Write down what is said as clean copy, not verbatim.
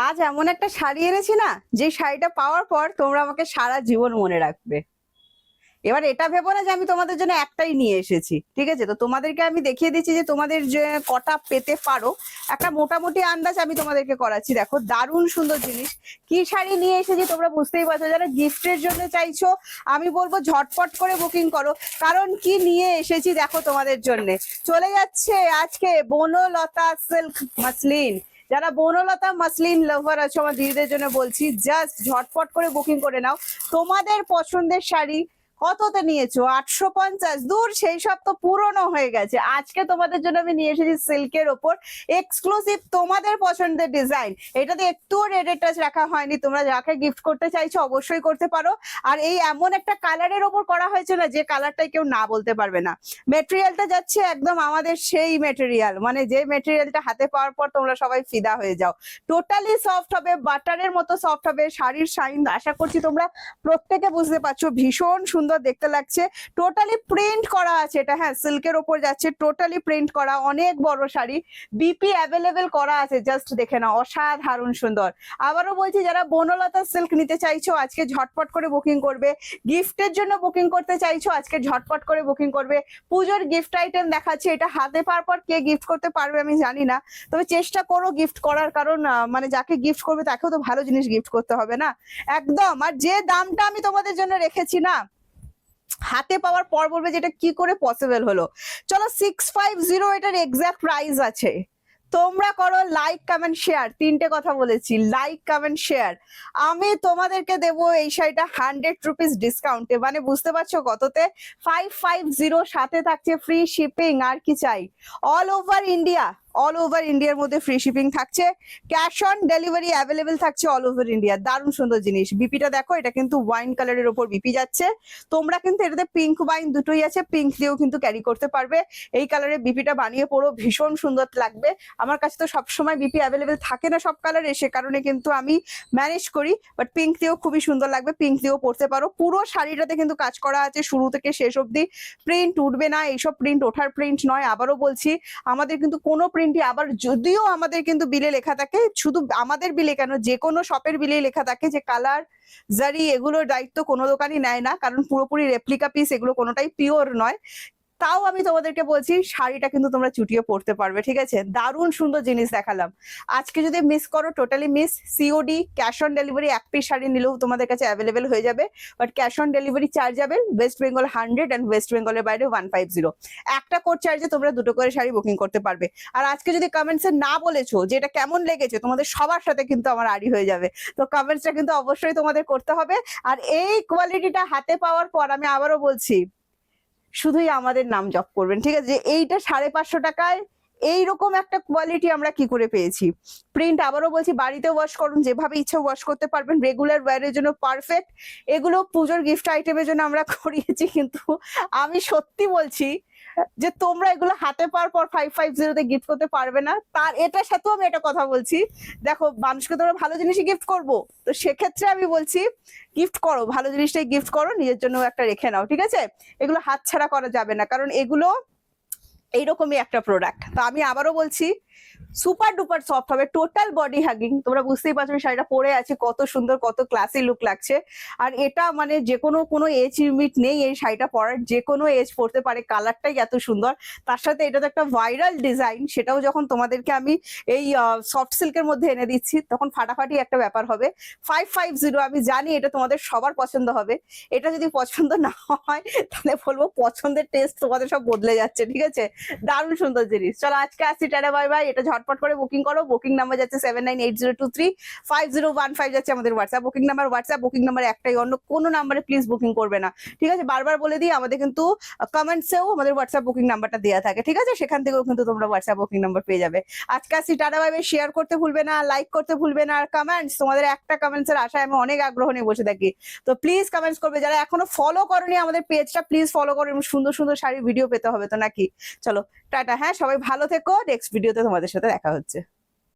আজ এমন একটা শাড়ি এনেছি না, যে শাড়িটা পাওয়ার পর তোমরা আমাকে সারা জীবন মনে রাখবে। এবার এটা ভেবো না যে আমি তোমাদের জন্য একটাই নিয়ে এসেছি, ঠিক আছে? তো তোমাদেরকে আমি দেখিয়ে দিচ্ছি যে তোমাদের যে কটা পেতে পারো, একটা মোটামুটি আন্দাজ আমি তোমাদেরকে করাচ্ছি। দেখো দারুণ সুন্দর জিনিস। কি শাড়ি নিয়ে এসেছি তোমরা বুঝতেই পারছো। যারা গিফটের জন্য চাইছো আমি বলবো ঝটপট করে বুকিং করো, কারণ কি নিয়ে এসেছি দেখো তোমাদের জন্য। চলে যাচ্ছে আজকে বনলতা সিল্ক মাসলিন। যারা বনলতা মাসলিন লাভার আছো আমার দিদিদের জন্য বলছি, জাস্ট ঝটপট করে বুকিং করে নাও। তোমাদের পছন্দের শাড়ি কততে নিয়েছো? 850? দূর, সেই সব তো পুরনো হয়ে গেছে। আজকে তোমাদের জন্য আমি নিয়ে এসেছি সিল্কের ওপর এক্সক্লুসিভ তোমাদের পছন্দের ডিজাইন। এটাতে একটুও রেডের টাচ রাখা হয়নি। তোমরা যাকে গিফট করতে চাইছো অবশ্যই করতে পারো। আর এই এমন একটা কালারের ওপর করা হয়েছে না, যে কালারটাই কেউ না বলতে পারবে না। মেটেরিয়ালটা যাচ্ছে একদম আমাদের সেই মেটেরিয়াল, মানে যে মেটেরিয়ালটা হাতে পাওয়ার পর তোমরা সবাই ফিদা হয়ে যাও। টোটালি সফট হবে, বাটারের মতো সফট হবে। শাড়ির শাইন আশা করছি তোমরা প্রত্যেকে বুঝতে পারছো, ভীষণ সুন্দর দেখতে লাগছে। টোটালি প্রিন্ট করা আছে এটা, হ্যাঁ সিল্কের ওপর যাচ্ছে, টোটালি প্রিন্ট করা। অনেক বড় শাড়ি, বিপি অ্যাভেলেবেল করা আছে, জাস্ট দেখে নাও, অসাধারণ সুন্দর। আবারও বলছি, যারা বনলতা সিল্ক নিতে চাইছো আজকে ঝটপট করে বুকিং করবে। গিফটের জন্য বুকিং করতে চাইছো আজকে ঝটপট করে বুকিং করবে। পুজোর গিফট আইটেম দেখাচ্ছে, এটা হাতে পাওয়ার পর কে গিফট করতে পারবে আমি জানি না, তবে চেষ্টা করো গিফট করার, কারণ মানে যাকে গিফট করবে তাকেও তো ভালো জিনিস গিফট করতে হবে না একদম। আর যে দামটা আমি তোমাদের জন্য রেখেছি না, হাতে পাওয়ার পর বলবে যেটা কি করে পসিবল হলো। চলো 650 এটার এক্সাক্ট প্রাইস আছে। তোমরা করো লাইক কমেন্ট শেয়ার, তিনটে কথা বলেছি, লাইক কমেন্ট শেয়ার। আমি তোমাদেরকে দেবো এই শাড়িটা 100 রুপিস ডিসকাউন্টে, মানে বুঝতে পারছো কততে? 550, সাথে থাকছে ফ্রি শিপিং। আর কি চাই? All over India, all over ইন্ডিয়ার মধ্যে ফ্রি শিপিং থাকছে। ক্যাশ অন ডেলিভারি অ্যাভেলেবেল থাকছে অল ওভার ইন্ডিয়া। দারুণ সুন্দর জিনিস। বিপিটা দেখো, এটা কিন্তু ওয়াইন কালারের ওপর বিপি যাচ্ছে। তোমরা কিন্তু এটাতে পিঙ্ক ওয়াইন দুটোই আছে, পিঙ্ক দিয়েও কিন্তু ক্যারি করতে পারবে। এই কালারের বিপিটা বানিয়ে পড়ো, ভীষণ সুন্দর লাগবে। আমার কাছে তো সবসময় বিপি অ্যাভেলেবেল থাকে না সব কালারে, সে কারণে কিন্তু আমি ম্যানেজ করি, বাট পিঙ্ক দিয়েও খুবই সুন্দর লাগবে, পিঙ্ক দিয়েও পড়তে পারো। পুরো শাড়িটাতে কিন্তু কাজ করা আছে শুরু থেকে শেষ অবধি। প্রিন্ট উঠবে না, এইসব প্রিন্ট ওঠার প্রিন্ট নয়। আবারও বলছি, আমাদের কিন্তু কোনো প্রিন্টই, আবার যদিও আমাদের কিন্তু বিলে লেখা থাকে, শুধু আমাদের বিলে কেন, যে কোনো শপের বিলেই লেখা থাকে যে কালার জারি এগুলোর দায়িত্ব কোনো দোকানই নেয় না, কারণ পুরোপুরি রেপ্লিকা পিস, এগুলো কোনোটাই পিওর নয়। তাও আমি তোমাদেরকে বলছি, শাড়িটা কিন্তু তোমরা চুটিয়ে পড়তে পারবে, ঠিক আছে? দারুণ সুন্দর জিনিস দেখালাম। আজকে যদি মিস করো, totally miss. COD, cash on delivery, এক পিস শাড়ি নিলেও তোমাদের কাছে অ্যাভেলেবেল হয়ে যাবে, but cash on delivery chargeable. West Bengal 100 and West বেঙ্গলের বাইরে 150। একটা কোড চার্জে তোমরা দুটো করে শাড়ি বুকিং করতে পারবে। আর আজকে যদি কমেন্টসে না বলেছো যে এটা কেমন লেগেছে, তোমাদের সবার সাথে কিন্তু আমার আড়ি হয়ে যাবে। তো কমেন্টসটা কিন্তু অবশ্যই তোমাদের করতে হবে। আর এই কোয়ালিটিটা হাতে পাওয়ার পর আমি আবারও বলছি, শুধুই আমাদের নাম জপ করবেন, ঠিক আছে? যে এইটা 550 টাকায় এইরকম একটা কোয়ালিটি আমরা কি করে পেয়েছি। প্রিন্ট আবারও বলছি, বাড়িতে ওয়াশ করুন, যেভাবে ইচ্ছা ওয়াশ করতে পারবেন, রেগুলার ওয়্যারের জন্য পারফেক্ট। এগুলো পুজোর গিফট আইটেমের জন্য আমরা করিয়েছি, কিন্তু আমি সত্যি বলছি যে তোমরা এগুলো হাতে পাওয়ার পর 550-তে গিফট করতে পারবে না। তার এটার সাথেও আমি একটা কথা বলছি, দেখো মানুষকে তোমরা ভালো জিনিসই গিফট করবো, তো সেক্ষেত্রে আমি বলছি গিফট করো, ভালো জিনিসটাই গিফট করো, নিজের জন্য একটা রেখে নাও, ঠিক আছে? এগুলো হাতছাড়া করা যাবে না, কারণ এগুলো এইরকমই একটা প্রোডাক্ট। তো আমি আবারও বলছি, সুপার ডুপার সফট হবে, টোটাল বডি হাগিং। তোমরা বুঝতেই পারছো শাড়িটা পরে আছে কত সুন্দর, কত ক্লাসি লুক লাগছে। আর এটা মানে যে কোনো এজ লিমিট নেই এই শাড়িটা পরার, যে কোনো এজ পরতে পারে, কালারটাই এত সুন্দর। তার সাথে এটা তো একটা ভাইরাল ডিজাইন, সেটাও যখন তোমাদেরকে আমি এই সফট সিল্কের মধ্যে এনে দিচ্ছি, তখন ফাটাফাটি একটা ব্যাপার হবে। 550, আমি জানি এটা তোমাদের সবার পছন্দ হবে। এটা যদি পছন্দ না হয় তাহলে বলবো পছন্দের টেস্ট তোমাদের সব বদলে যাচ্ছে, ঠিক আছে? দারুণ সুন্দর জিনিস। চলো আজকে আসছি, টাটা বাই বাই। এটা ঝটপট করে বুকিং করো। বুকিং নাম্বার যাচ্ছে 7980235015 যাচ্ছে আমাদের WhatsApp booking number. WhatsApp booking number একটাই, অন্য কোনো নাম্বারে প্লিজ বুকিং করবে না, ঠিক আছে? বারবার বলে দিই, আমাদের কিন্তু কমেন্টসেও আমাদের হোয়াটসঅ্যাপ বুকিং নাম্বারটা দেওয়া থাকে, ঠিক আছে? সেখান থেকেও কিন্তু তোমরা হোয়াটসঅ্যাপ বুকিং নাম্বার পেয়ে যাবে। আজকে আসছি, টাটা বাই বাই। শেয়ার করতে ভুলবে না, লাইক করতে ভুলবে না, আর কমেন্টস, তোমাদের একটা কমেন্টস এর আশায় আমি অনেক আগ্রহ নিয়ে বসে থাকি। তো প্লিজ কমেন্টস করবে। যারা এখনো ফলো করোনি আমাদের পেজটা, প্লিজ ফলো করো, এবং সুন্দর সুন্দর শাড়ির ভিডিও পেতে হবে তো নাকি। চলো টাটা, হ্যাঁ সবাই ভালো থেকো, নেক্সট ভিডিওতে তোমাদের সাথে দেখা হচ্ছে।